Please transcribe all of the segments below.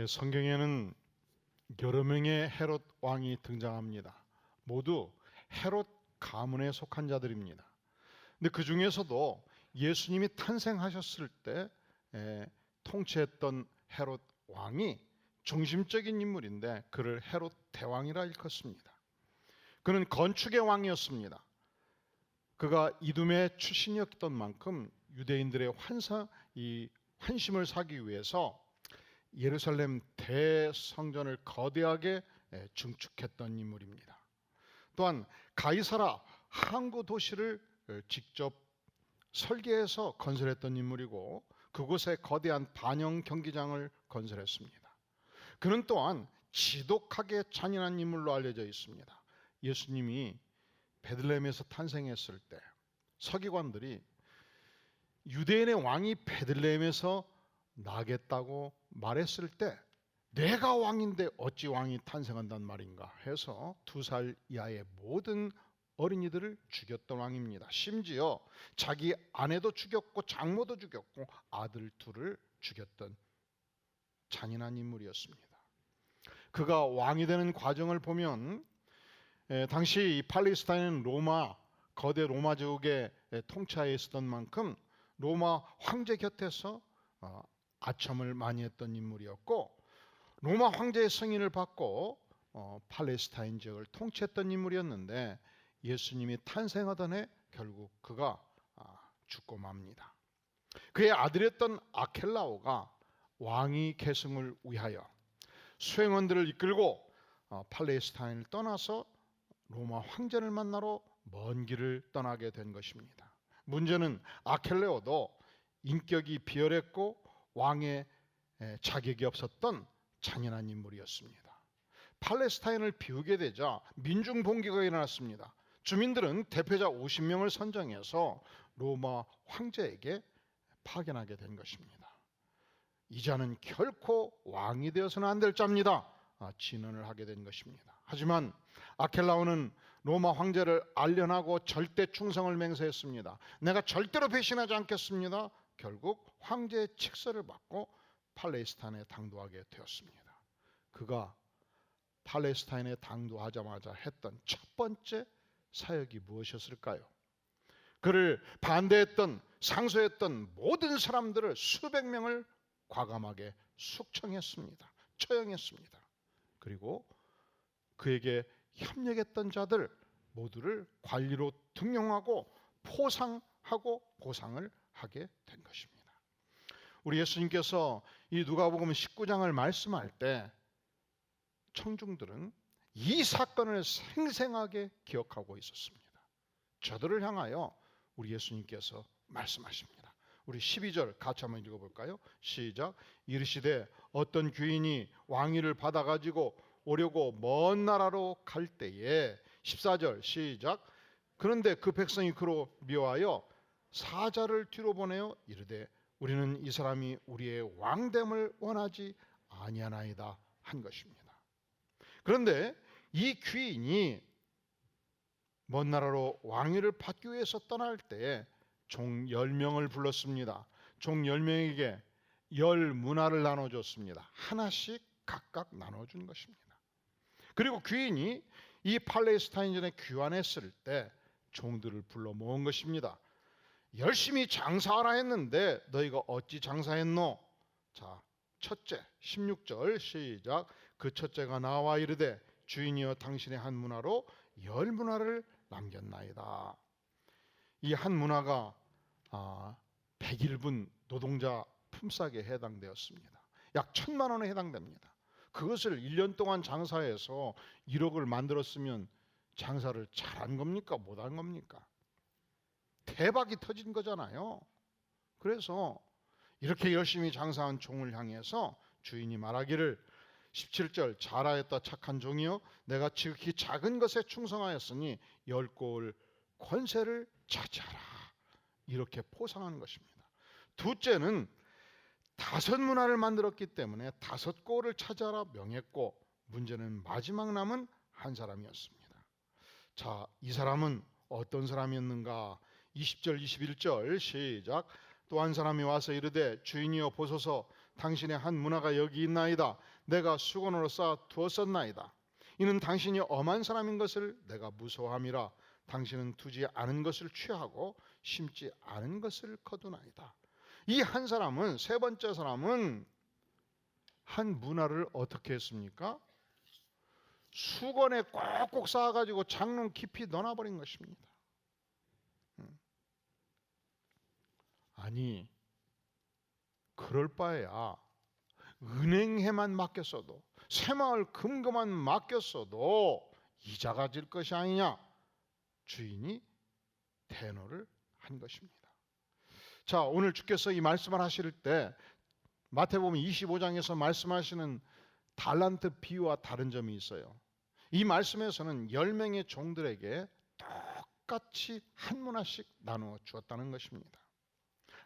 성경에는 여러 명의 헤롯 왕이 등장합니다. 모두 헤롯 가문에 속한 자들입니다. 근데 그 중에서도 예수님이 탄생하셨을 때 통치했던 헤롯 왕이 중심적인 인물인데 그를 헤롯 대왕이라 일컫습니다. 그는 건축의 왕이었습니다. 그가 이두메 출신이었던 만큼 유대인들의 환심을 사기 위해서 예루살렘 대성전을 거대하게 증축했던 인물입니다. 또한 가이사라 항구 도시를 직접 설계해서 건설했던 인물이고 그곳에 거대한 반영 경기장을 건설했습니다. 그는 또한 지독하게 잔인한 인물로 알려져 있습니다. 예수님이 베들레헴에서 탄생했을 때 서기관들이 유대인의 왕이 베들레헴에서 나겠다고 말했을 때 내가 왕인데 어찌 왕이 탄생한단 말인가 해서 2살 이하의 모든 어린이들을 죽였던 왕입니다. 심지어 자기 아내도 죽였고 장모도 죽였고 아들 둘을 죽였던 잔인한 인물이었습니다. 그가 왕이 되는 과정을 보면 당시 이 팔레스타인은 거대 로마 제국의 통치하에 있었던 만큼 로마 황제 곁에서 아첨을 많이 했던 인물이었고 로마 황제의 승인을 받고 팔레스타인 지역을 통치했던 인물이었는데 예수님이 탄생하던 해 결국 그가 죽고 맙니다. 그의 아들이었던 아켈라오가 왕위 계승을 위하여 수행원들을 이끌고 팔레스타인을 떠나서 로마 황제를 만나러 먼 길을 떠나게 된 것입니다. 문제는 아켈레오도 인격이 비열했고 왕의 자격이 없었던 잔인한 인물이었습니다. 팔레스타인을 비우게 되자 민중 봉기가 일어났습니다. 주민들은 대표자 50명을 선정해서 로마 황제에게 파견하게 된 것입니다. 이 자는 결코 왕이 되어서는 안 될 자입니다. 진언을 하게 된 것입니다. 하지만 아켈라오는 로마 황제를 알련하고 절대 충성을 맹세했습니다. 내가 절대로 배신하지 않겠습니다. 결국 황제의 칙서를 받고 팔레스타인에 당도하게 되었습니다. 그가 팔레스타인에 당도하자마자 했던 첫 번째 사역이 무엇이었을까요? 그를 반대했던 상소했던 모든 사람들을 수백 명을 과감하게 숙청했습니다. 처형했습니다. 그리고 그에게 협력했던 자들 모두를 관리로 등용하고 포상하고 보상을 하게 된 것입니다. 우리 예수님께서 이 누가복음 19장을 말씀할 때 청중들은 이 사건을 생생하게 기억하고 있었습니다. 저들을 향하여 우리 예수님께서 말씀하십니다. 우리 12절 같이 한번 읽어볼까요? 시작. 이르시되 어떤 귀인이 왕위를 받아가지고 오려고 먼 나라로 갈 때에 14절 시작. 그런데 그 백성이 그로 미워하여 사자를 뒤로 보내어 이르되 우리는 이 사람이 우리의 왕됨을 원하지 아니하나이다 한 것입니다. 그런데 이 귀인이 먼 나라로 왕위를 받기 위해서 떠날 때 종 10명을 불렀습니다. 종 10명에게 10문화를 나눠줬습니다. 하나씩 각각 나눠준 것입니다. 그리고 귀인이 이 팔레스타인전에 귀환했을 때 종들을 불러 모은 것입니다. 열심히 장사하라 했는데 너희가 어찌 장사했노? 자, 첫째 16절 시작. 그 첫째가 나와 이르되 주인이여 당신의 한 문화로 10문화를 남겼나이다. 이 한 문화가 100일분 노동자 품삯에 해당되었습니다. 약 1,000만 원에 해당됩니다. 그것을 1년 동안 장사해서 1억을 만들었으면 장사를 잘한 겁니까? 못한 겁니까? 대박이 터진 거잖아요. 그래서 이렇게 열심히 장사한 종을 향해서 주인이 말하기를 17절 잘하였다 착한 종이여 내가 지극히 작은 것에 충성하였으니 10골 권세를 차지하라. 이렇게 포상하는 것입니다. 둘째는 5문화를 만들었기 때문에 5골을 차지하라 명했고 문제는 마지막 남은 한 사람이었습니다. 자, 이 사람은 어떤 사람이었는가? 20절 21절 시작. 또 한 사람이 와서 이르되 주인이여 보소서 당신의 한 문화가 여기 있나이다. 내가 수건으로 쌓아 두었었나이다. 이는 당신이 엄한 사람인 것을 내가 무서워함이라. 당신은 두지 않은 것을 취하고 심지 않은 것을 거두나이다. 이 한 사람은, 세 번째 사람은 한 문화를 어떻게 했습니까? 수건에 꼭꼭 쌓아가지고 장롱 깊이 넣어버린 것입니다. 아니, 그럴 바에야 은행에만 맡겼어도, 새마을 금고만 맡겼어도 이자가 질 것이 아니냐, 주인이 대노를 한 것입니다. 자, 오늘 주께서 이 말씀을 하실 때 마태복음 25장에서 말씀하시는 달란트 비유와 다른 점이 있어요. 이 말씀에서는 10명의 종들에게 똑같이 한 문화씩 나누어 주었다는 것입니다.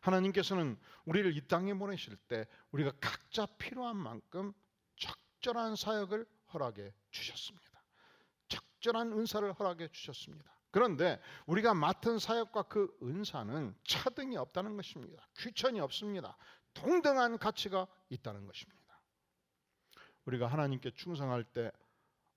하나님께서는 우리를 이 땅에 보내실 때 우리가 각자 필요한 만큼 적절한 사역을 허락해 주셨습니다. 적절한 은사를 허락해 주셨습니다. 그런데 우리가 맡은 사역과 그 은사는 차등이 없다는 것입니다. 귀천이 없습니다. 동등한 가치가 있다는 것입니다. 우리가 하나님께 충성할 때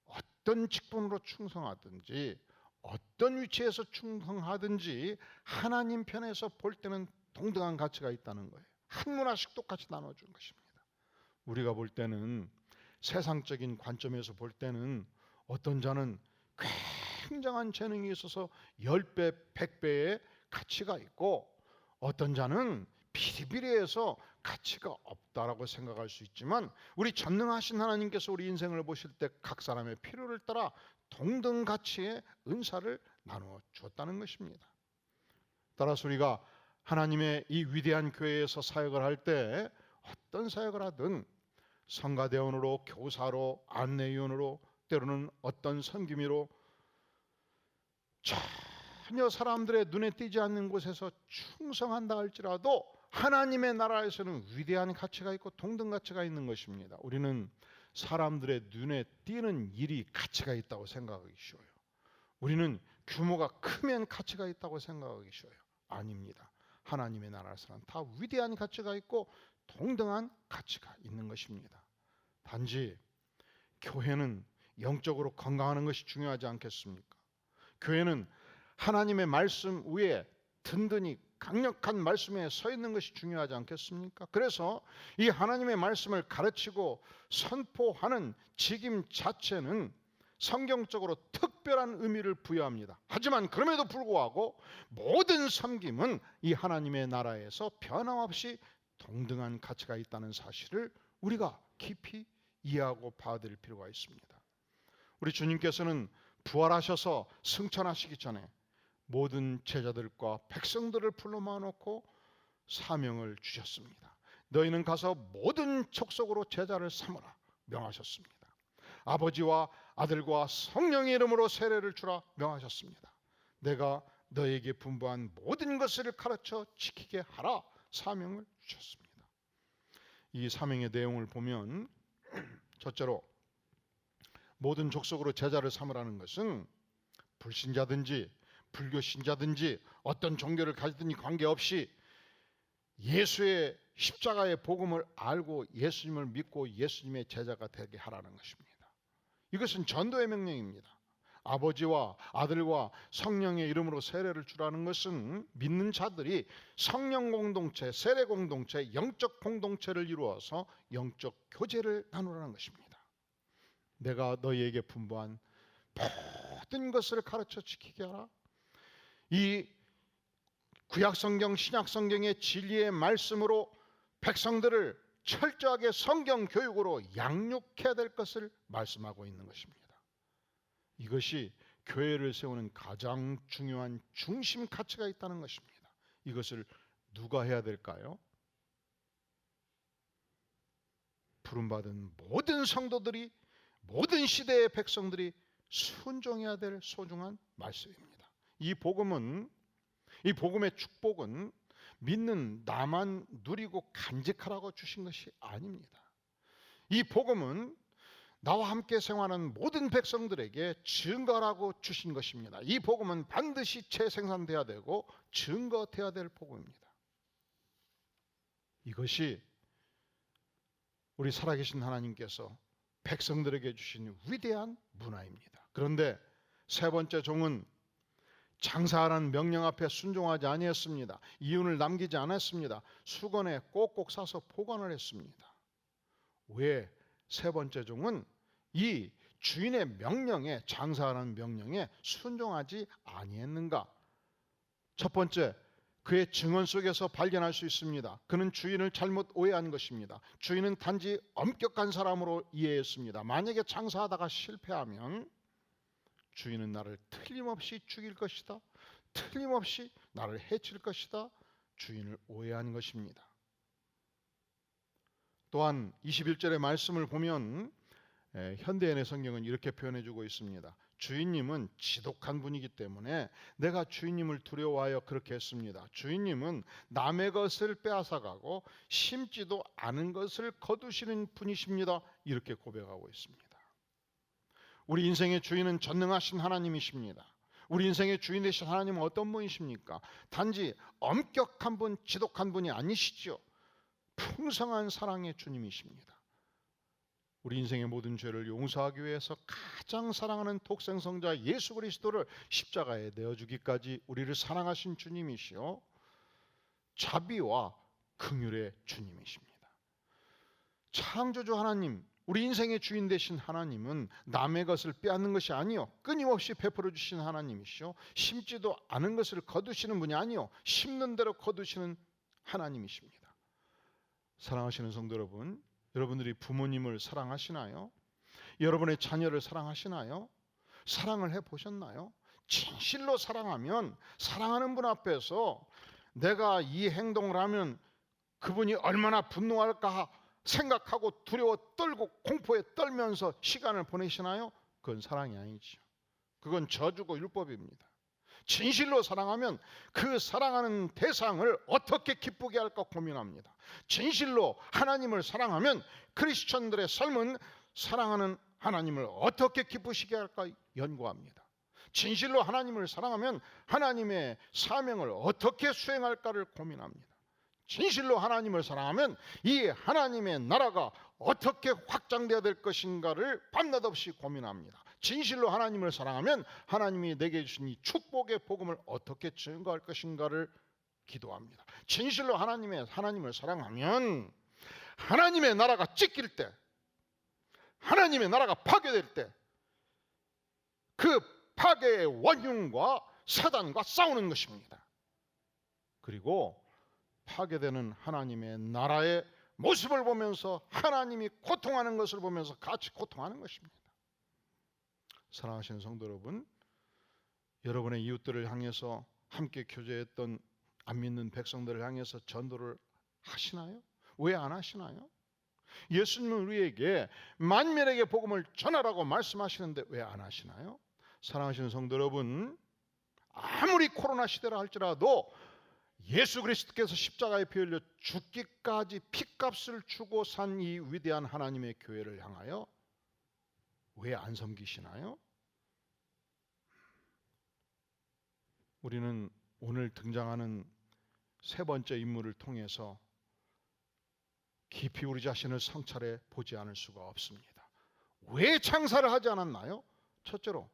어떤 직분으로 충성하든지 어떤 위치에서 충성하든지 하나님 편에서 볼 때는 동등한 가치가 있다는 거예요. 한 문화씩 똑같이 나눠준 것입니다. 우리가 볼 때는, 세상적인 관점에서 볼 때는 어떤 자는 굉장한 재능이 있어서 10배, 100배의 가치가 있고, 어떤 자는 비리비리해서 가치가 없다라고 생각할 수 있지만, 우리 전능하신 하나님께서 우리 인생을 보실 때 각 사람의 필요를 따라 동등 가치의 은사를 나누어 주었다는 것입니다. 따라서 우리가 하나님의 이 위대한 교회에서 사역을 할 때 어떤 사역을 하든 성가대원으로, 교사로, 안내위원으로, 때로는 어떤 선교미로 전혀 사람들의 눈에 띄지 않는 곳에서 충성한다 할지라도 하나님의 나라에서는 위대한 가치가 있고 동등 가치가 있는 것입니다. 우리는 사람들의 눈에 띄는 일이 가치가 있다고 생각하기 쉬워요. 우리는 규모가 크면 가치가 있다고 생각하기 쉬워요. 아닙니다. 하나님의 나라에서는 다 위대한 가치가 있고 동등한 가치가 있는 것입니다. 단지 교회는 영적으로 건강하는 것이 중요하지 않겠습니까? 교회는 하나님의 말씀 위에 든든히 강력한 말씀에 서 있는 것이 중요하지 않겠습니까? 그래서 이 하나님의 말씀을 가르치고 선포하는 직임 자체는 성경적으로 특별한 의미를 부여합니다. 하지만 그럼에도 불구하고 모든 섬김은 이 하나님의 나라에서 변함없이 동등한 가치가 있다는 사실을 우리가 깊이 이해하고 받아들일 필요가 있습니다. 우리 주님께서는 부활하셔서 승천하시기 전에 모든 제자들과 백성들을 불러 모아놓고 사명을 주셨습니다. 너희는 가서 모든 족속으로 제자를 삼으라 명하셨습니다. 아버지와 아들과 성령의 이름으로 세례를 주라 명하셨습니다. 내가 너에게 분부한 모든 것을 가르쳐 지키게 하라 사명을 주셨습니다. 이 사명의 내용을 보면 첫째로 모든 족속으로 제자를 삼으라는 것은 불신자든지 불교신자든지 어떤 종교를 가지든지 관계없이 예수의 십자가의 복음을 알고 예수님을 믿고 예수님의 제자가 되게 하라는 것입니다. 이것은 전도의 명령입니다. 아버지와 아들과 성령의 이름으로 세례를 주라는 것은 믿는 자들이 성령 공동체, 세례 공동체, 영적 공동체를 이루어서 영적 교제를 나누라는 것입니다. 내가 너희에게 분부한 모든 것을 가르쳐 지키게 하라. 이 구약성경, 신약성경의 진리의 말씀으로 백성들을 철저하게 성경 교육으로 양육해야 될 것을 말씀하고 있는 것입니다. 이것이 교회를 세우는 가장 중요한 중심 가치가 있다는 것입니다. 이것을 누가 해야 될까요? 부름받은 모든 성도들이, 모든 시대의 백성들이 순종해야 될 소중한 말씀입니다. 이 복음의 축복은 믿는 나만 누리고 간직하라고 주신 것이 아닙니다. 이 복음은 나와 함께 생활하는 모든 백성들에게 증거라고 주신 것입니다. 이 복음은 반드시 재생산돼야 되고 증거돼야 될 복음입니다. 이것이 우리 살아계신 하나님께서 백성들에게 주신 위대한 문화입니다. 그런데 세 번째 종은 장사하라는 명령 앞에 순종하지 아니했습니다. 이윤을 남기지 않았습니다. 수건에 꼭꼭 싸서 보관을 했습니다. 왜 세 번째 종은 이 주인의 명령에, 장사하라는 명령에 순종하지 아니했는가? 첫 번째, 그의 증언 속에서 발견할 수 있습니다. 그는 주인을 잘못 오해한 것입니다. 주인은 단지 엄격한 사람으로 이해했습니다. 만약에 장사하다가 실패하면 주인은 나를 틀림없이 죽일 것이다, 틀림없이 나를 해칠 것이다, 주인을 오해한 것입니다. 또한 21절의 말씀을 보면 현대인의 성경은 이렇게 표현해주고 있습니다. 주인님은 지독한 분이기 때문에 내가 주인님을 두려워하여 그렇게 했습니다. 주인님은 남의 것을 빼앗아가고 심지도 않은 것을 거두시는 분이십니다. 이렇게 고백하고 있습니다. 우리 인생의 주인은 전능하신 하나님이십니다. 우리 인생의 주인 되신 하나님은 어떤 분이십니까? 단지 엄격한 분, 지독한 분이 아니시죠. 풍성한 사랑의 주님이십니다. 우리 인생의 모든 죄를 용서하기 위해서 가장 사랑하는 독생성자 예수 그리스도를 십자가에 내어주기까지 우리를 사랑하신 주님이시요 자비와 긍휼의 주님이십니다. 창조주 하나님, 우리 인생의 주인 되신 하나님은 남의 것을 빼앗는 것이 아니요 끊임없이 베풀어 주시는 하나님이시요 심지도 않은 것을 거두시는 분이 아니요 심는 대로 거두시는 하나님이십니다. 사랑하시는 성도 여러분, 여러분들이 부모님을 사랑하시나요? 여러분의 자녀를 사랑하시나요? 사랑을 해보셨나요? 진실로 사랑하면 사랑하는 분 앞에서 내가 이 행동을 하면 그분이 얼마나 분노할까 생각하고 두려워 떨고 공포에 떨면서 시간을 보내시나요? 그건 사랑이 아니죠. 그건 저주고 율법입니다. 진실로 사랑하면 그 사랑하는 대상을 어떻게 기쁘게 할까 고민합니다. 진실로 하나님을 사랑하면 크리스천들의 삶은 사랑하는 하나님을 어떻게 기쁘시게 할까 연구합니다. 진실로 하나님을 사랑하면 하나님의 사명을 어떻게 수행할까를 고민합니다. 진실로 하나님을 사랑하면 이 하나님의 나라가 어떻게 확장되어야 될 것인가를 밤낮 없이 고민합니다. 진실로 하나님을 사랑하면 하나님이 내게 주신 이 축복의 복음을 어떻게 증거할 것인가를 기도합니다. 진실로 하나님을 사랑하면 하나님의 나라가 찢길 때, 하나님의 나라가 파괴될 때 그 파괴의 원흉과 사단과 싸우는 것입니다. 그리고 파괴되는 하나님의 나라의 모습을 보면서 하나님이 고통하는 것을 보면서 같이 고통하는 것입니다. 사랑하시는 성도 여러분, 여러분의 이웃들을 향해서 함께 교제했던 안 믿는 백성들을 향해서 전도를 하시나요? 왜 안 하시나요? 예수님은 우리에게 만민에게 복음을 전하라고 말씀하시는데 왜 안 하시나요? 사랑하시는 성도 여러분, 아무리 코로나 시대라 할지라도 예수 그리스도께서 십자가에 피 흘려 죽기까지 피값을 주고 산 이 위대한 하나님의 교회를 향하여 왜 안 섬기시나요? 우리는 오늘 등장하는 세 번째 인물을 통해서 깊이 우리 자신을 성찰해 보지 않을 수가 없습니다. 왜 장사를 하지 않았나요? 첫째로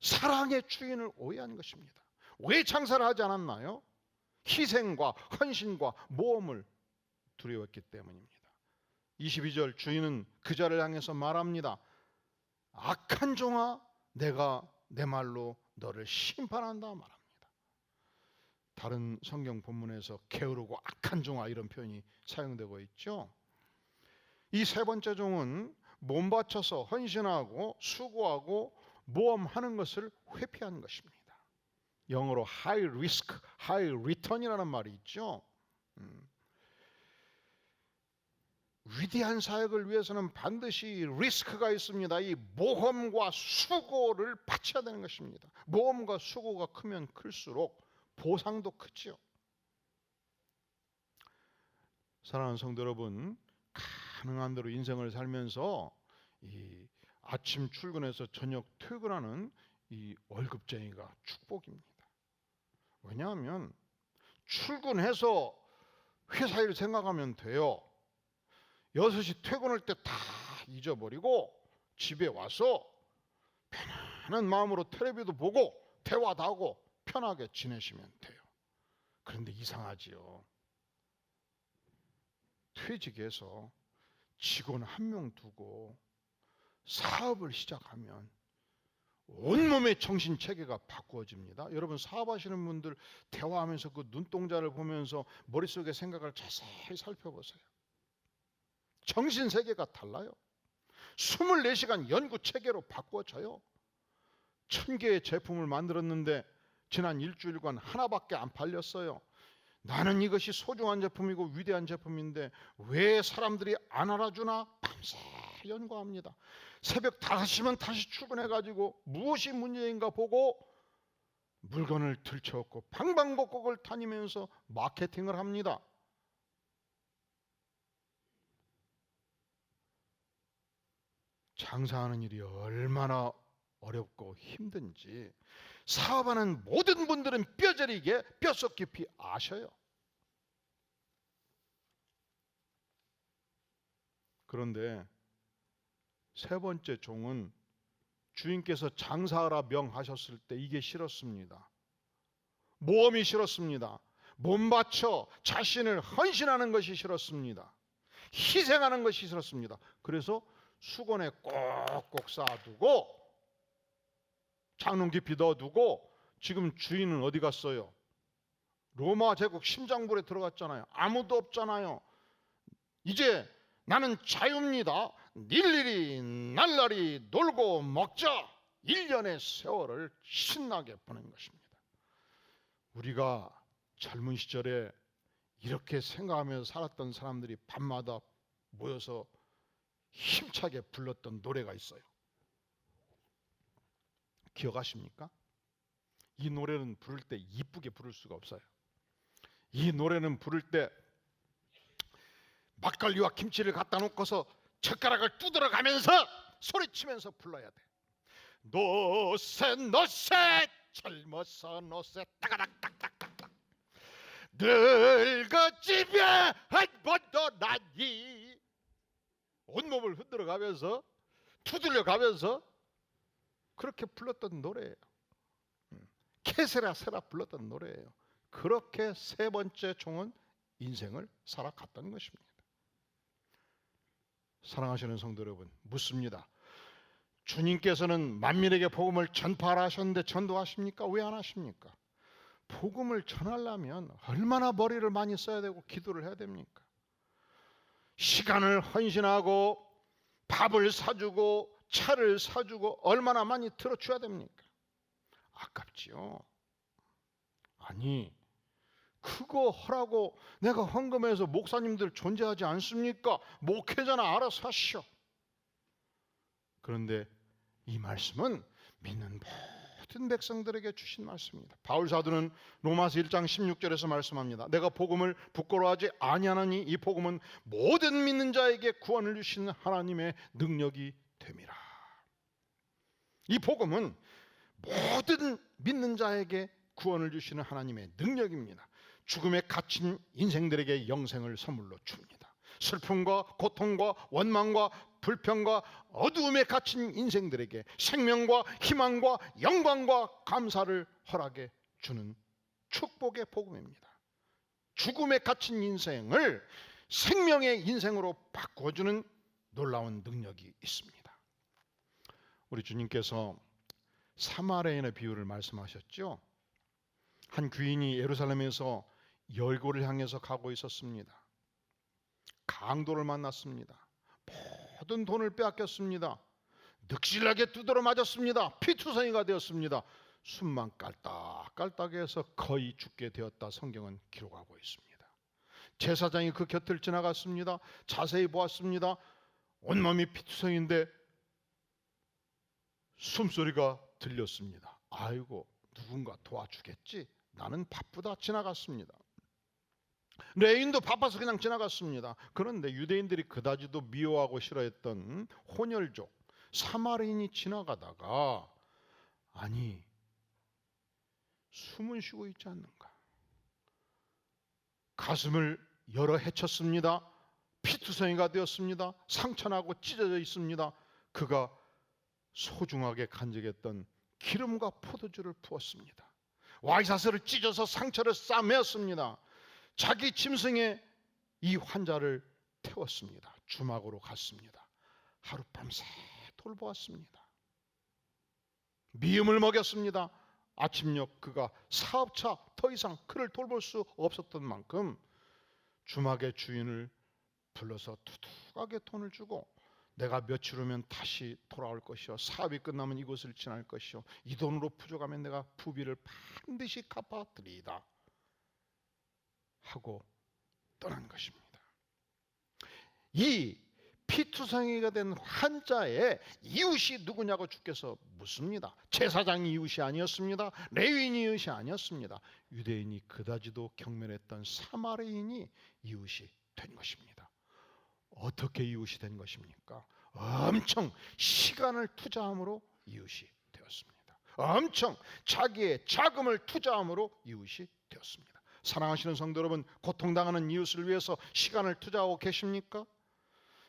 사랑의 주인을 오해한 것입니다. 왜 장사를 하지 않았나요? 희생과 헌신과 모험을 두려웠기 때문입니다. 22절 주인은 그자를 향해서 말합니다. 악한 종아, 내가 내 말로 너를 심판한다 말합니다. 다른 성경 본문에서 게으르고 악한 종아 이런 표현이 사용되고 있죠. 이 세 번째 종은 몸 바쳐서 헌신하고 수고하고 모험하는 것을 회피한 것입니다. 영어로 high risk, high return이라는 말이 있죠. 위대한 사역을 위해서는 반드시 리스크가 있습니다. 이 모험과 수고를 바쳐야 되는 것입니다. 모험과 수고가 크면 클수록 보상도 크지요. 사랑하는 성도 여러분, 가능한 대로 인생을 살면서 이 아침 출근해서 저녁 퇴근하는 이 월급쟁이가 축복입니다. 왜냐하면 출근해서 회사 일 생각하면 돼요. 6시 퇴근할 때 다 잊어버리고 집에 와서 편안한 마음으로 텔레비도 보고 대화도 하고 편하게 지내시면 돼요. 그런데 이상하지요. 퇴직해서 직원 한 명 두고 사업을 시작하면 온몸의 정신체계가 바꾸어집니다. 여러분 사업하시는 분들 대화하면서 그 눈동자를 보면서 머릿속의 생각을 자세히 살펴보세요. 정신세계가 달라요. 24시간 연구체계로 바꿔져요. 1000개의 제품을 만들었는데 지난 일주일간 하나밖에 안 팔렸어요. 나는 이것이 소중한 제품이고 위대한 제품인데 왜 사람들이 안 알아주나 밤새 연구합니다. 새벽 5시면 다시 출근해가지고 무엇이 문제인가 보고 물건을 들쳐엎고 방방곡곡을 다니면서 마케팅을 합니다. 장사하는 일이 얼마나 어렵고 힘든지 사업하는 모든 분들은 뼈저리게 뼛속 깊이 아셔요. 그런데 세 번째 종은 주인께서 장사하라 명하셨을 때 이게 싫었습니다. 모험이 싫었습니다. 몸 바쳐 자신을 헌신하는 것이 싫었습니다. 희생하는 것이 싫었습니다. 그래서 수건에 꼭꼭 쌓아두고 장롱 깊이 넣어두고 지금 주인은 어디 갔어요? 로마 제국 심장불에 들어갔잖아요. 아무도 없잖아요. 이제 나는 자유입니다. 일일이 날라리 놀고 먹자. 1년의 세월을 신나게 보낸 것입니다. 우리가 젊은 시절에 이렇게 생각하면서 살았던 사람들이 밤마다 모여서 힘차게 불렀던 노래가 있어요. 기억하십니까? 이 노래는 부를 때 이쁘게 부를 수가 없어요. 이 노래는 부를 때 막걸리와 김치를 갖다 놓고서 젓가락을 두드려 가면서 소리치면서 불러야 돼. 노새 노새 젊어서 노새 따가닥닥닥닥닥 늙어 집에 한 번도 나니 온몸을 흔들어 가면서 두들려 가면서 그렇게 불렀던 노래예요. 케세라 세라 불렀던 노래예요. 그렇게 세 번째 종은 인생을 살아갔던 것입니다. 사랑하시는 성도 여러분, 묻습니다. 주님께서는 만민에게 복음을 전파하라 하셨는데 전도하십니까? 왜 안 하십니까? 복음을 전하려면 얼마나 머리를 많이 써야 되고 기도를 해야 됩니까? 시간을 헌신하고 밥을 사주고 차를 사주고 얼마나 많이 들어줘야 됩니까? 아깝지요. 아니 그거 하라고 내가 헌금해서 목사님들 존재하지 않습니까? 목회자나 알아서 하시오. 그런데 이 말씀은 믿는 모든 백성들에게 주신 말씀입니다. 바울 사도는 로마서 1장 16절에서 말씀합니다. 내가 복음을 부끄러워하지 아니하노니 이 복음은 모든 믿는 자에게 구원을 주시는 하나님의 능력이 됨이라. 이 복음은 모든 믿는 자에게 구원을 주시는 하나님의 능력입니다. 죽음에 갇힌 인생들에게 영생을 선물로 줍니다. 슬픔과 고통과 원망과 불평과 어두움에 갇힌 인생들에게 생명과 희망과 영광과 감사를 허락해 주는 축복의 복음입니다. 죽음에 갇힌 인생을 생명의 인생으로 바꿔주는 놀라운 능력이 있습니다. 우리 주님께서 사마리아인의 비유를 말씀하셨죠. 한 귀인이 예루살렘에서 여리고를 향해서 가고 있었습니다. 강도를 만났습니다. 모든 돈을 빼앗겼습니다. 늑실하게 두드러 맞았습니다. 피투성이가 되었습니다. 숨만 깔딱깔딱해서 거의 죽게 되었다 성경은 기록하고 있습니다. 제사장이 그 곁을 지나갔습니다. 자세히 보았습니다. 온몸이 피투성인데 숨소리가 들렸습니다. 아이고 누군가 도와주겠지. 나는 바쁘다 지나갔습니다. 레인도 바빠서 그냥 지나갔습니다. 그런데 유대인들이 그다지도 미워하고 싫어했던 혼혈족 사마리인이 지나가다가 아니 숨은 쉬고 있지 않는가. 가슴을 열어 헤쳤습니다. 피투성이가 되었습니다. 상처나고 찢어져 있습니다. 그가 소중하게 간직했던 기름과 포도주를 부었습니다. 와이사슬을 찢어서 상처를 싸매었습니다. 자기 짐승에 이 환자를 태웠습니다. 주막으로 갔습니다. 하룻밤새 돌보았습니다. 미음을 먹였습니다. 아침녘 그가 사업차 더 이상 그를 돌볼 수 없었던 만큼 주막의 주인을 불러서 두둑하게 돈을 주고 내가 며칠 후면 다시 돌아올 것이요, 사업이 끝나면 이곳을 지날 것이요, 이 돈으로 부족하면 내가 부비를 반드시 갚아드리이다 하고 떠난 것입니다. 이 피투성이가 된 환자의 이웃이 누구냐고 주께서 묻습니다. 제사장이 이웃이 아니었습니다. 레위인이 이웃이 아니었습니다. 유대인이 그다지도 경멸했던 사마리인이 이웃이 된 것입니다. 어떻게 이웃이 된 것입니까? 엄청 시간을 투자함으로 이웃이 되었습니다. 엄청 자기의 자금을 투자함으로 이웃이 되었습니다. 사랑하시는 성도 여러분, 고통당하는 이웃을 위해서 시간을 투자하고 계십니까?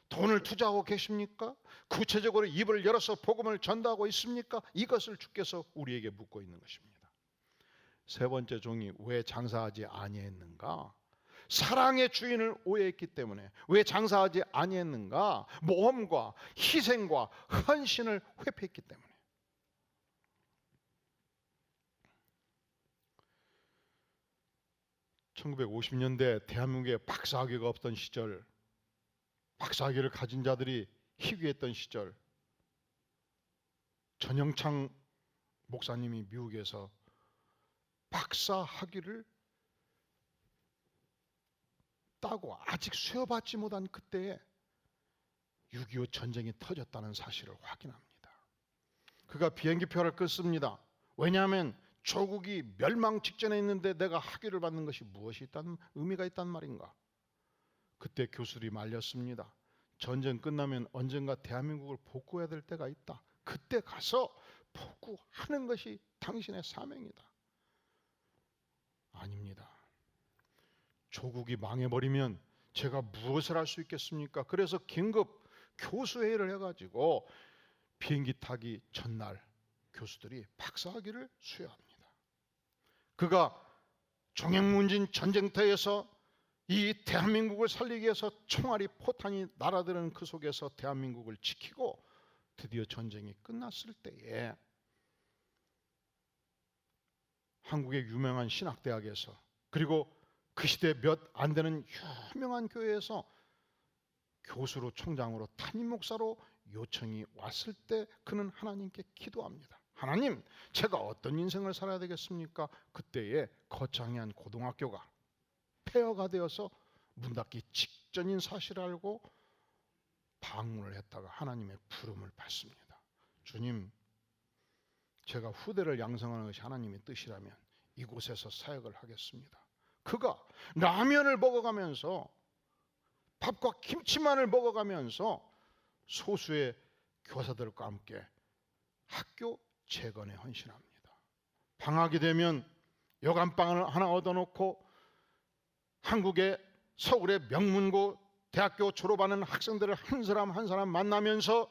돈을 투자하고 계십니까? 구체적으로 입을 열어서 복음을 전도하고 있습니까? 이것을 주께서 우리에게 묻고 있는 것입니다. 세 번째 종이 왜 장사하지 아니했는가? 사랑의 주인을 오해했기 때문에. 왜 장사하지 아니했는가? 모험과 희생과 헌신을 회피했기 때문에. (1950년대) 대한민국에 박사학위가 없던 시절, 박사학위를 가진 자들이 희귀했던 시절, 전영창 목사님이 미국에서 박사학위를 따고 아직 수여받지 못한 그때에 6.25 전쟁이 터졌다는 사실을 확인합니다. 그가 비행기표를 끊습니다. 왜냐하면 조국이 멸망 직전에 있는데 내가 학위를 받는 것이 무엇이 있다는 의미가 있단 말인가? 그때 교수들이 말렸습니다. 전쟁 끝나면 언젠가 대한민국을 복구해야 될 때가 있다. 그때 가서 복구하는 것이 당신의 사명이다. 아닙니다. 조국이 망해버리면 제가 무엇을 할 수 있겠습니까? 그래서 긴급 교수회의를 해가지고 비행기 타기 전날 교수들이 박사학위를 수여합니다. 그가 종횡문진 전쟁터에서 이 대한민국을 살리기 위해서 총알이 포탄이 날아드는 그 속에서 대한민국을 지키고 드디어 전쟁이 끝났을 때에 한국의 유명한 신학대학에서, 그리고 그 시대 몇 안 되는 유명한 교회에서 교수로, 총장으로, 담임 목사로 요청이 왔을 때 그는 하나님께 기도합니다. 하나님, 제가 어떤 인생을 살아야 되겠습니까? 그때에 거창한 고등학교가 폐허가 되어서 문 닫기 직전인 사실을 알고 방문을 했다가 하나님의 부름을 받습니다. 주님, 제가 후대를 양성하는 것이 하나님의 뜻이라면 이곳에서 사역을 하겠습니다. 그가 라면을 먹어가면서, 밥과 김치만을 먹어가면서 소수의 교사들과 함께 학교 재건에 헌신합니다. 방학이 되면 여간방을 하나 얻어놓고 한국의 서울의 명문고 대학교 졸업하는 학생들을 한 사람 한 사람 만나면서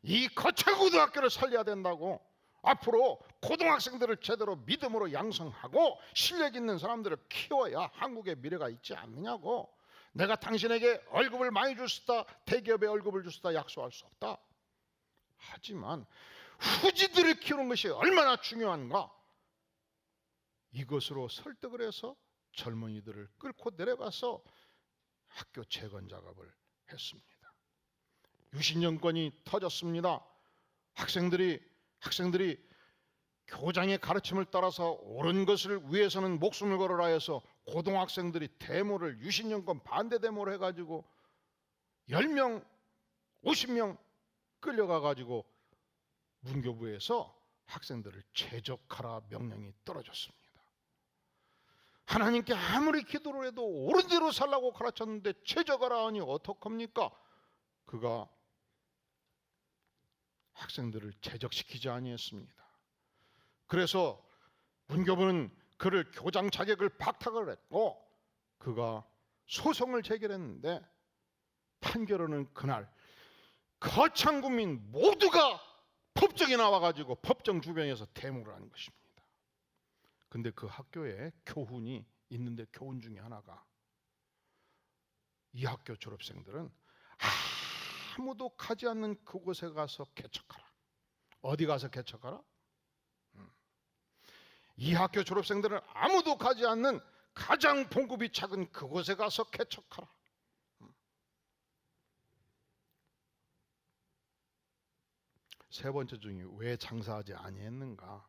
이 거철고등학교를 살려야 된다고, 앞으로 고등학생들을 제대로 믿음으로 양성하고 실력 있는 사람들을 키워야 한국의 미래가 있지 않느냐고, 내가 당신에게 월급을 많이 줄 수 있다, 대기업에 월급을 줄 수 있다 약속할 수 없다. 하지만 후지들을 키우는 것이 얼마나 중요한가, 이것으로 설득을 해서 젊은이들을 끌고 내려가서 학교 재건 작업을 했습니다. 유신정권이 터졌습니다. 학생들이 교장의 가르침을 따라서 옳은 것을 위해서는 목숨을 걸어라 해서 고등학생들이 데모를, 유신정권 반대 데모를 해가지고 10명, 50명 끌려가가지고 문교부에서 학생들을 제적하라 명령이 떨어졌습니다. 하나님께 아무리 기도를 해도 옳은 대로 살라고 가르쳤는데 제적하라 하니 어떡합니까? 그가 학생들을 제적시키지 아니했습니다. 그래서 문교부는 그를 교장 자격을 박탈을 했고 그가 소송을 제기했는데 판결하는 그날 거창 국민 모두가 법정에 나와가지고 법정 주변에서 데모를 하는 것입니다. 근데 그 학교에 교훈이 있는데 교훈 중에 하나가 이 학교 졸업생들은 아무도 가지 않는 그곳에 가서 개척하라. 어디 가서 개척하라? 이 학교 졸업생들은 아무도 가지 않는 가장 봉급이 작은 그곳에 가서 개척하라. 세 번째 중에 왜 장사하지 아니했는가?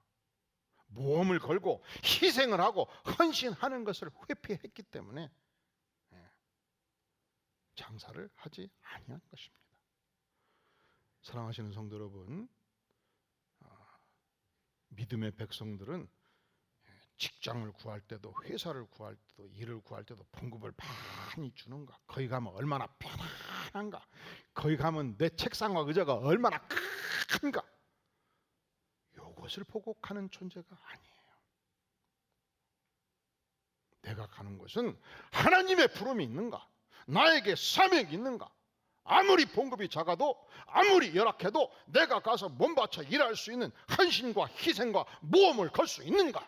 모험을 걸고 희생을 하고 헌신하는 것을 회피했기 때문에 장사를 하지 아니한 것입니다. 사랑하시는 성도 여러분, 믿음의 백성들은 직장을 구할 때도 회사를 구할 때도 일을 구할 때도 봉급을 많이 주는가? 거기 가면 얼마나 편안한가? 거기 가면 내 책상과 의자가 얼마나 큰가? 이것을 보고 가는 존재가 아니에요. 내가 가는 곳은 하나님의 부름이 있는가? 나에게 사명이 있는가? 아무리 봉급이 작아도 아무리 열악해도 내가 가서 몸바쳐 일할 수 있는 헌신과 희생과 모험을 걸 수 있는가?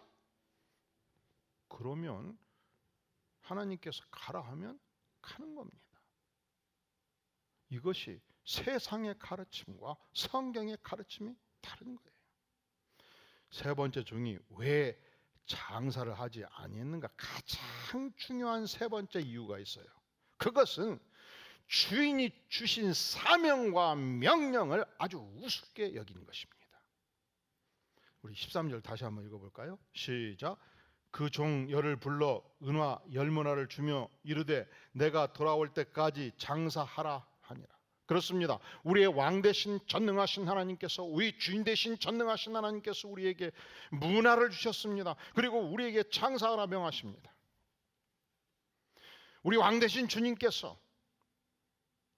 그러면 하나님께서 가라 하면 가는 겁니다. 이것이 세상의 가르침과 성경의 가르침이 다른 거예요. 세 번째 종이 왜 장사를 하지 아니했는가? 가장 중요한 세 번째 이유가 있어요. 그것은 주인이 주신 사명과 명령을 아주 우습게 여긴 것입니다. 우리 13절 다시 한번 읽어볼까요? 시작. 그 종 열을 불러 은화 열문화를 주며 이르되 내가 돌아올 때까지 장사하라 하니라. 그렇습니다. 우리의 왕 대신 전능하신 하나님께서, 우리 주인 대신 전능하신 하나님께서 우리에게 문화를 주셨습니다. 그리고 우리에게 장사하라 명하십니다. 우리 왕 대신 주님께서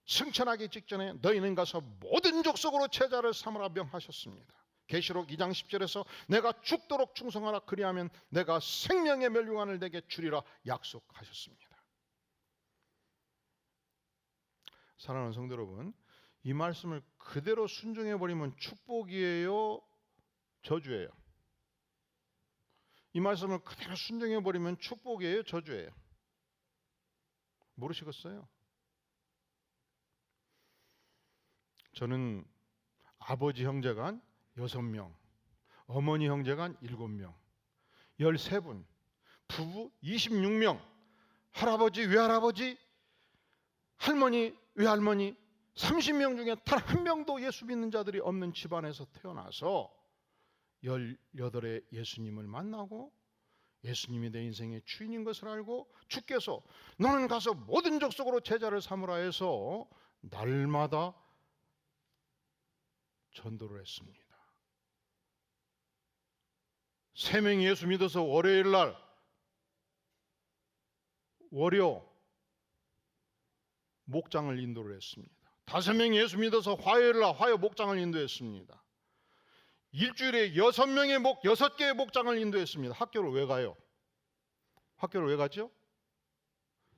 승천하기 직전에 너희는 가서 모든 족속으로 제자를 삼으라 명하셨습니다. 계시록 2장 10절에서 내가 죽도록 충성하라 그리하면 내가 생명의 멸류관을 내게 주리라 약속하셨습니다. 사랑하는 성도 여러분, 이 말씀을 그대로 순종해 버리면 축복이에요, 저주예요? 이 말씀을 그대로 순종해 버리면 축복이에요, 저주예요? 모르시겠어요? 저는 아버지 형제가 한 6명, 어머니 형제가 한 7명, 13분, 부부 26명, 할아버지, 외할아버지, 할머니, 외할머니 30명 중에 단 한 명도 예수 믿는 자들이 없는 집안에서 태어나서 18에 예수님을 만나고 예수님이 내 인생의 주인인 것을 알고 주께서 너는 가서 모든 족속으로 제자를 삼으라 해서 날마다 전도를 했습니다. 3명이 예수 믿어서 월요일 날 월요 목장을 인도를 했습니다. 5명이 예수 믿어서 화요일 날 화요 목장을 인도했습니다. 일주일에 6개의 목장을 인도했습니다. 학교를 왜 가요? 학교를 왜 가죠?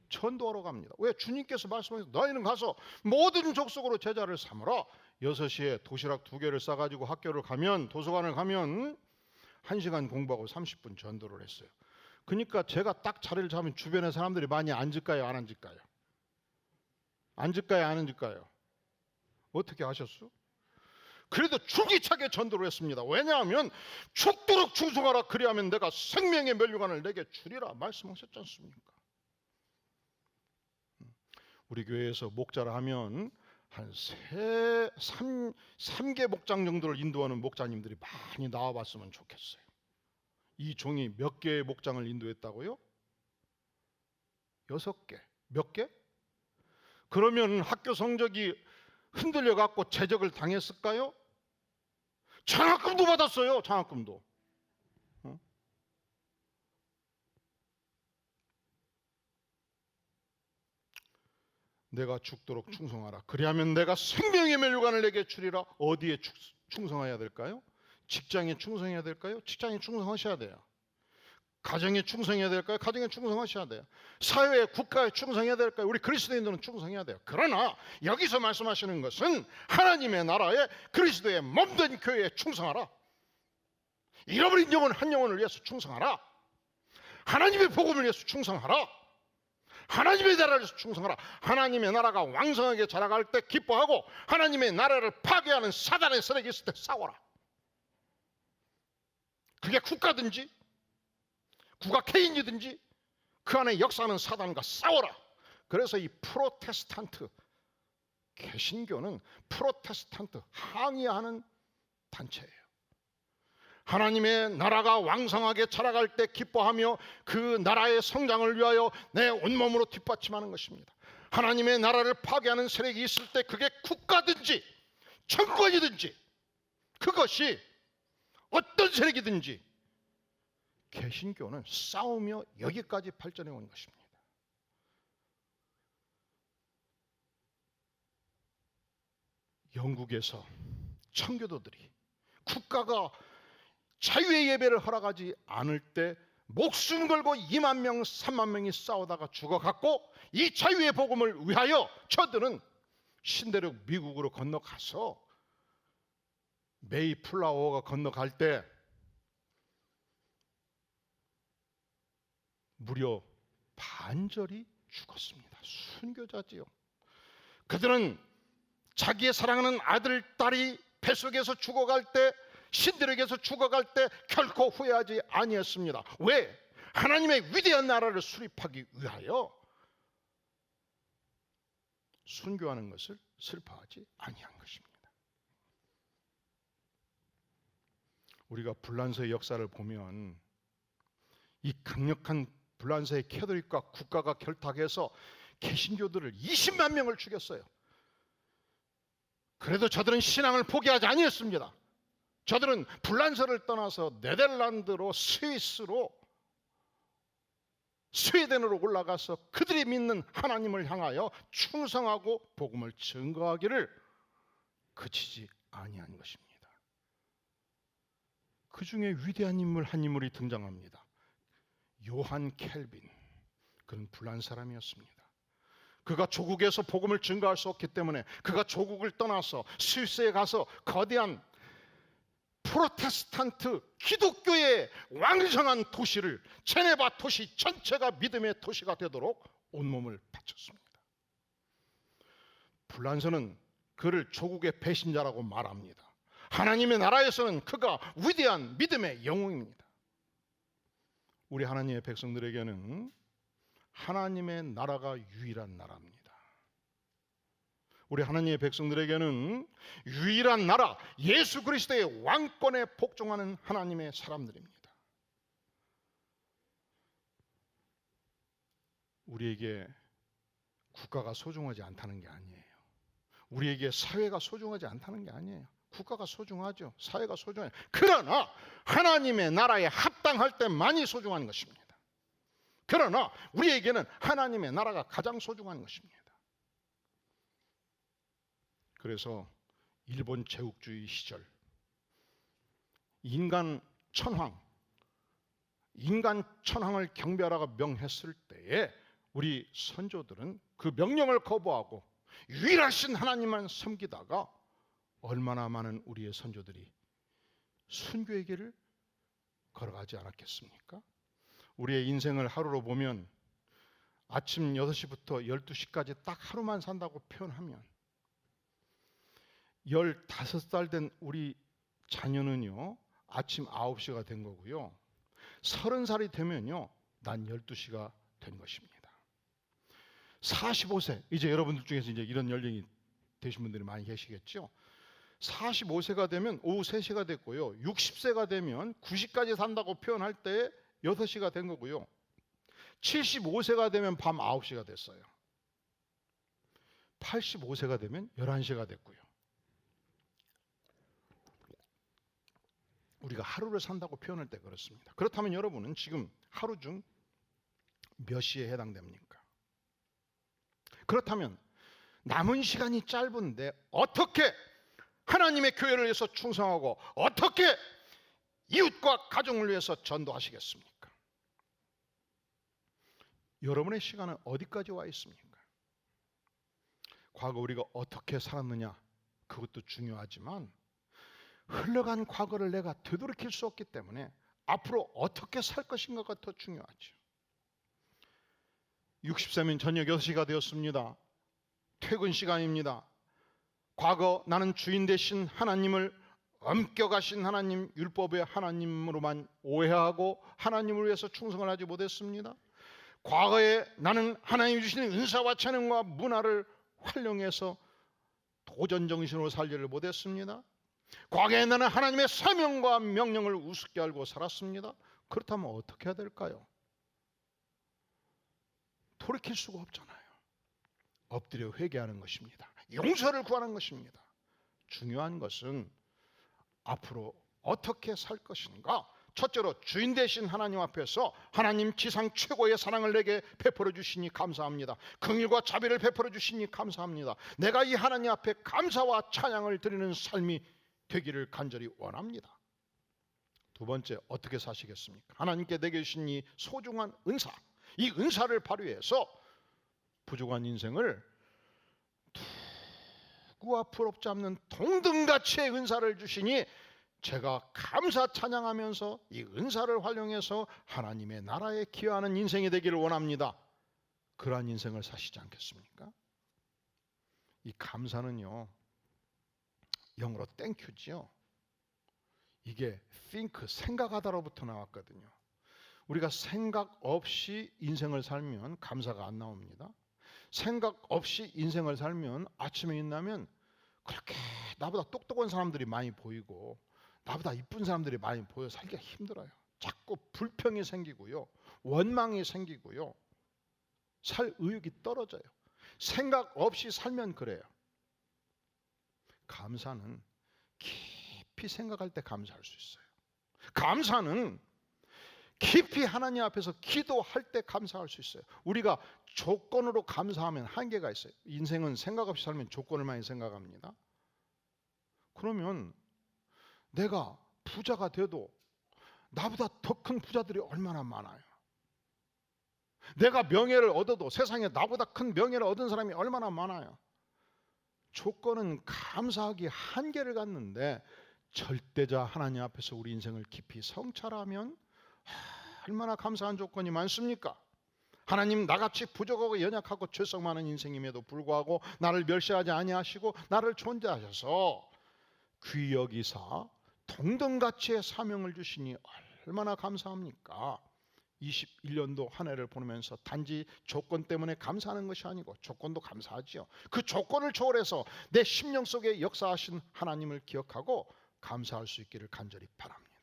전도하러 갑니다. 왜? 주님께서 말씀하셔서 너희는 가서 모든 족속으로 제자를 삼으라. 6시에 도시락 2개를 싸가지고 학교를 가면, 도서관을 가면 1시간 공부하고 30분 전도를 했어요. 그러니까 제가 딱 자리를 잡으면 주변에 사람들이 많이 앉을까요? 안 앉을까요? 앉을까요? 안 앉을까요? 어떻게 하셨어? 그래도 줄기차게 전도를 했습니다. 왜냐하면 죽도록 충성하라 그리하면 내가 생명의 멸류관을 내게 주리라 말씀하셨지 않습니까? 우리 교회에서 목자를 하면 한 3개 목장 정도를 인도하는 목자님들이 많이 나와봤으면 좋겠어요. 이 종이 몇 개의 목장을 인도했다고요? 6개. 몇 개? 그러면 학교 성적이 흔들려 갖고 제적을 당했을까요? 장학금도 받았어요. 장학금도. 내가 죽도록 충성하라. 그리하면 내가 생명의 멸류관을 내게 주리라. 어디에 충성해야 될까요? 직장에 충성해야 될까요? 직장에 충성하셔야 돼요. 가정에 충성해야 될까요? 가정에 충성하셔야 돼요. 사회에, 국가에 충성해야 될까요? 우리 그리스도인들은 충성해야 돼요. 그러나 여기서 말씀하시는 것은 하나님의 나라에 그리스도의 몸된 교회에 충성하라. 잃어버린 영혼 한 영혼을 위해서 충성하라. 하나님의 복음을 위해서 충성하라. 하나님의 나라를 위해서 충성하라. 하나님의 나라가 왕성하게 자라갈 때 기뻐하고 하나님의 나라를 파괴하는 사단의 세력이 있을 때 싸워라. 그게 국가든지 국가개인이든지 그 안에 역사하는 사단과 싸워라. 그래서 이 프로테스탄트 개신교는 프로테스탄트 항의하는 단체예요. 하나님의 나라가 왕성하게 자라갈 때 기뻐하며 그 나라의 성장을 위하여 내 온몸으로 뒷받침하는 것입니다. 하나님의 나라를 파괴하는 세력이 있을 때 그게 국가든지 정권이든지 그것이 어떤 세력이든지 개신교는 싸우며 여기까지 발전해 온 것입니다. 영국에서 청교도들이 국가가 자유의 예배를 허락하지 않을 때 목숨 걸고 2만 명, 3만 명이 싸우다가 죽어갔고 이 자유의 복음을 위하여 저들은 신대륙 미국으로 건너가서 메이플라워가 건너갈 때 무려 반절이 죽었습니다. 순교자지요. 그들은 자기의 사랑하는 아들, 딸이 뱃속에서 죽어갈 때 신들에게서 죽어갈 때 결코 후회하지 아니했습니다. 왜? 하나님의 위대한 나라를 수립하기 위하여 순교하는 것을 슬퍼하지 아니한 것입니다. 우리가 불란서의 역사를 보면 이 강력한 불란서의 캐톨릭과 국가가 결탁해서 개신교들을 20만 명을 죽였어요. 그래도 저들은 신앙을 포기하지 아니했습니다. 저들은 불란서를 떠나서 네덜란드로 스위스로 스웨덴으로 올라가서 그들이 믿는 하나님을 향하여 충성하고 복음을 증거하기를 그치지 아니한 것입니다. 그 중에 위대한 인물 한 인물이 등장합니다. 요한 켈빈. 그는 불란서 사람이었습니다. 그가 조국에서 복음을 증거할 수 없기 때문에 그가 조국을 떠나서 스위스에 가서 거대한 프로테스탄트 기독교의 왕성한 도시를 제네바 도시 전체가 믿음의 도시가 되도록 온몸을 바쳤습니다. 불란서는 그를 조국의 배신자라고 말합니다. 하나님의 나라에서는 그가 위대한 믿음의 영웅입니다. 우리 하나님의 백성들에게는 하나님의 나라가 유일한 나라입니다. 우리 하나님의 백성들에게는 유일한 나라 예수 그리스도의 왕권에 복종하는 하나님의 사람들입니다. 우리에게 국가가 소중하지 않다는 게 아니에요. 우리에게 사회가 소중하지 않다는 게 아니에요. 국가가 소중하죠. 사회가 소중해요. 그러나 하나님의 나라에 합당할 때 많이 소중한 것입니다. 그러나 우리에게는 하나님의 나라가 가장 소중한 것입니다. 그래서 일본 제국주의 시절 인간 천황을 경배하라고 명했을 때에 우리 선조들은 그 명령을 거부하고 유일하신 하나님만 섬기다가 얼마나 많은 우리의 선조들이 순교의 길을 걸어가지 않았겠습니까? 우리의 인생을 하루로 보면 아침 6시부터 12시까지 딱 하루만 산다고 표현하면 15살 된 우리 자녀는요 아침 9시가 된 거고요 30살이 되면요 낮 12시가 된 것입니다. 45세 이제 여러분들 중에서 이제 이런 연령이 되신 분들이 많이 계시겠죠. 45세가 되면 오후 3시가 됐고요 60세가 되면 9시까지 산다고 표현할 때 6시가 된 거고요 75세가 되면 밤 9시가 됐어요. 85세가 되면 11시가 됐고요. 우리가 하루를 산다고 표현할 때 그렇습니다. 그렇다면 여러분은 지금 하루 중 몇 시에 해당됩니까? 그렇다면 남은 시간이 짧은데 어떻게 하나님의 교회를 위해서 충성하고 어떻게 이웃과 가정을 위해서 전도하시겠습니까? 여러분의 시간은 어디까지 와 있습니까? 과거 우리가 어떻게 살았느냐, 그것도 중요하지만 흘러간 과거를 내가 되돌이킬 수 없기 때문에 앞으로 어떻게 살 것인가가 더 중요하죠. 60세면 저녁 6시가 되었습니다. 퇴근 시간입니다. 과거 나는 주인 되신 하나님을 엄격하신 하나님, 율법의 하나님으로만 오해하고 하나님을 위해서 충성을 하지 못했습니다. 과거에 나는 하나님이 주신 은사와 재능과 문화를 활용해서 도전정신으로 살지를 못했습니다. 과거에 나는 하나님의 사명과 명령을 우습게 알고 살았습니다. 그렇다면 어떻게 해야 될까요? 돌이킬 수가 없잖아요. 엎드려 회개하는 것입니다. 용서를 구하는 것입니다. 중요한 것은 앞으로 어떻게 살 것인가. 첫째로 주인 되신 하나님 앞에서 하나님 지상 최고의 사랑을 내게 베풀어 주시니 감사합니다. 긍휼과 자비를 베풀어 주시니 감사합니다. 내가 이 하나님 앞에 감사와 찬양을 드리는 삶이 되기를 간절히 원합니다. 두 번째, 어떻게 사시겠습니까? 하나님께 내게 주신 이 소중한 은사, 이 은사를 발휘해서 부족한 인생을 누구와 부럽지 않는 동등가치의 은사를 주시니 제가 감사 찬양하면서 이 은사를 활용해서 하나님의 나라에 기여하는 인생이 되기를 원합니다. 그러한 인생을 사시지 않겠습니까? 이 감사는요, 영어로 땡큐지요. 이게 think, 생각하다로부터 나왔거든요. 우리가 생각 없이 인생을 살면 감사가 안 나옵니다. 생각 없이 인생을 살면 아침에 일어나면 그렇게 나보다 똑똑한 사람들이 많이 보이고 나보다 이쁜 사람들이 많이 보여 살기가 힘들어요. 자꾸 불평이 생기고요, 원망이 생기고요, 살 의욕이 떨어져요. 생각 없이 살면 그래요. 감사는 깊이 생각할 때 감사할 수 있어요. 감사는 깊이 하나님 앞에서 기도할 때 감사할 수 있어요. 우리가 조건으로 감사하면 한계가 있어요. 인생은 생각 없이 살면 조건을 많이 생각합니다. 그러면 내가 부자가 돼도 나보다 더 큰 부자들이 얼마나 많아요. 내가 명예를 얻어도 세상에 나보다 큰 명예를 얻은 사람이 얼마나 많아요. 조건은 감사하기 한계를 갖는데 절대자 하나님 앞에서 우리 인생을 깊이 성찰하면 얼마나 감사한 조건이 많습니까? 하나님, 나같이 부족하고 연약하고 죄성 많은 인생임에도 불구하고 나를 멸시하지 아니하시고 나를 존재하셔서 귀히 여기사 동등가치의 사명을 주시니 얼마나 감사합니까? 21년도 한 해를 보내면서 단지 조건 때문에 감사하는 것이 아니고, 조건도 감사하지요. 그 조건을 초월해서 내 심령 속에 역사하신 하나님을 기억하고 감사할 수 있기를 간절히 바랍니다.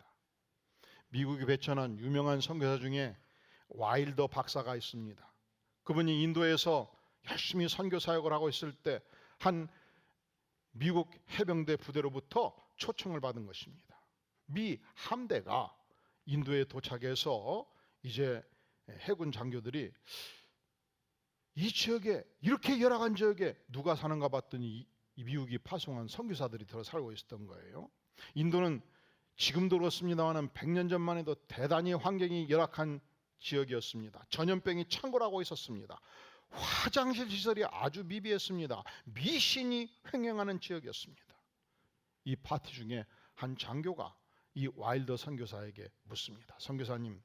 미국에 배천한 유명한 선교사 중에 와일더 박사가 있습니다. 그분이 인도에서 열심히 선교 사역을 하고 있을 때 한 미국 해병대 부대로부터 초청을 받은 것입니다. 미 함대가 인도에 도착해서 이제 해군 장교들이 이 지역에, 이렇게 열악한 지역에 누가 사는가 봤더니 이 미국이 파송한 선교사들이 들어 살고 있었던 거예요. 인도는 지금도 그렇습니다만 100년 전만 해도 대단히 환경이 열악한 지역이었습니다. 전염병이 창궐하고 있었습니다. 화장실 시설이 아주 미비했습니다. 미신이 횡행하는 지역이었습니다. 이 파티 중에 한 장교가 이 와일더 선교사에게 묻습니다. 선교사님,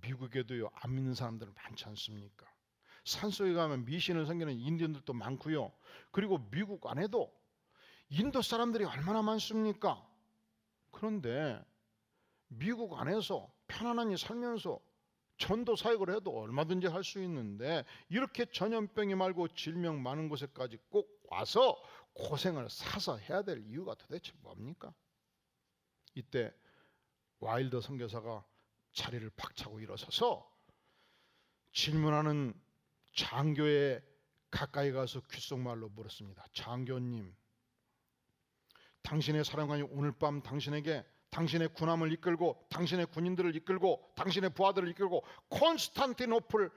미국에도요 안 믿는 사람들 많지 않습니까? 산속에 가면 미신을 섬기는 인디언들도 많고요. 그리고 미국 안에도 인도 사람들이 얼마나 많습니까? 그런데 미국 안에서 편안하게 살면서 전도 사역을 해도 얼마든지 할 수 있는데 이렇게 전염병이 말고 질병 많은 곳에까지 꼭 와서 고생을 사서 해야 될 이유가 도대체 뭡니까? 이때 와일더 선교사가 자리를 박차고 일어서서 질문하는 장교의 가까이 가서 귓속말로 물었습니다. 장교님, 당신의 사령관이 오늘 밤 당신에게 당신의 군함을 이끌고 당신의 군인들을 이끌고 당신의 부하들을 이끌고 콘스탄티노플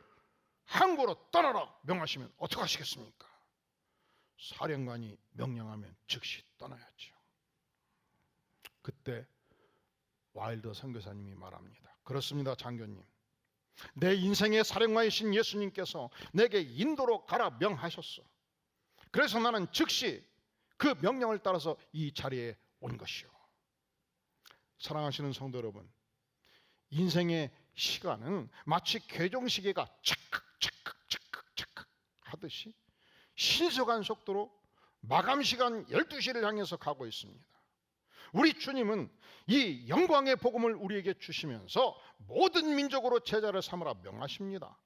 항구로 떠나라 명하시면 어떡하시겠습니까? 사령관이 명령하면 즉시 떠나야죠. 그때 와일더 선교사님이 말합니다. 그렇습니다, 장교님. 내 인생의 사령관이신 예수님께서 내게 인도로 가라 명하셨어. 그래서 나는 즉시 그 명령을 따라서 이 자리에 온 것이요. 사랑하시는 성도 여러분, 인생의 시간은 마치 괴종시계가 착각 하듯이 신속한 속도로 마감시간 12시를 향해서 가고 있습니다. 우리 주님은 이 영광의 복음을 우리에게 주시면서 모든 민족으로 제자를 삼으라 명하십니다.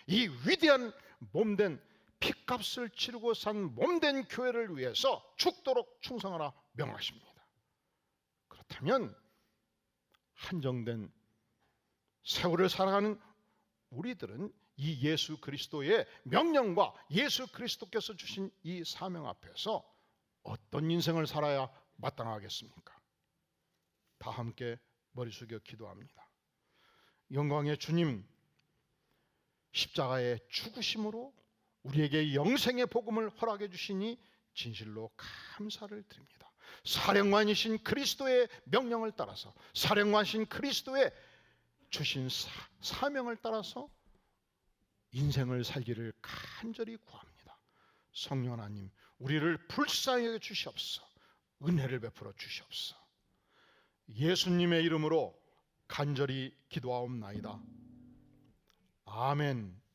이 위대한 몸된 피값을 치르고 산 몸된 교회를 위해서 죽도록 충성하라 명하십니다. 그렇다면 한정된 세월을 살아가는 우리들은 이 예수 그리스도의 명령과 예수 그리스도께서 주신 이 사명 앞에서 어떤 인생을 살아야 마땅하겠습니까? 다 함께 머리 숙여 기도합니다. 영광의 주님, 십자가의 죽으심으로 우리에게 영생의 복음을 허락해 주시니 진실로 감사를 드립니다. 사령관이신 그리스도의 명령을 따라서, 사령관이신 그리스도의 주신 사명을 따라서 인생을 살기를 간절히 구합니다. 성령 하나님, 우리를 불쌍히 여겨 주시옵소서. 은혜를 베풀어 주시옵소서. 예수님의 이름으로 간절히 기도하옵나이다. 아멘.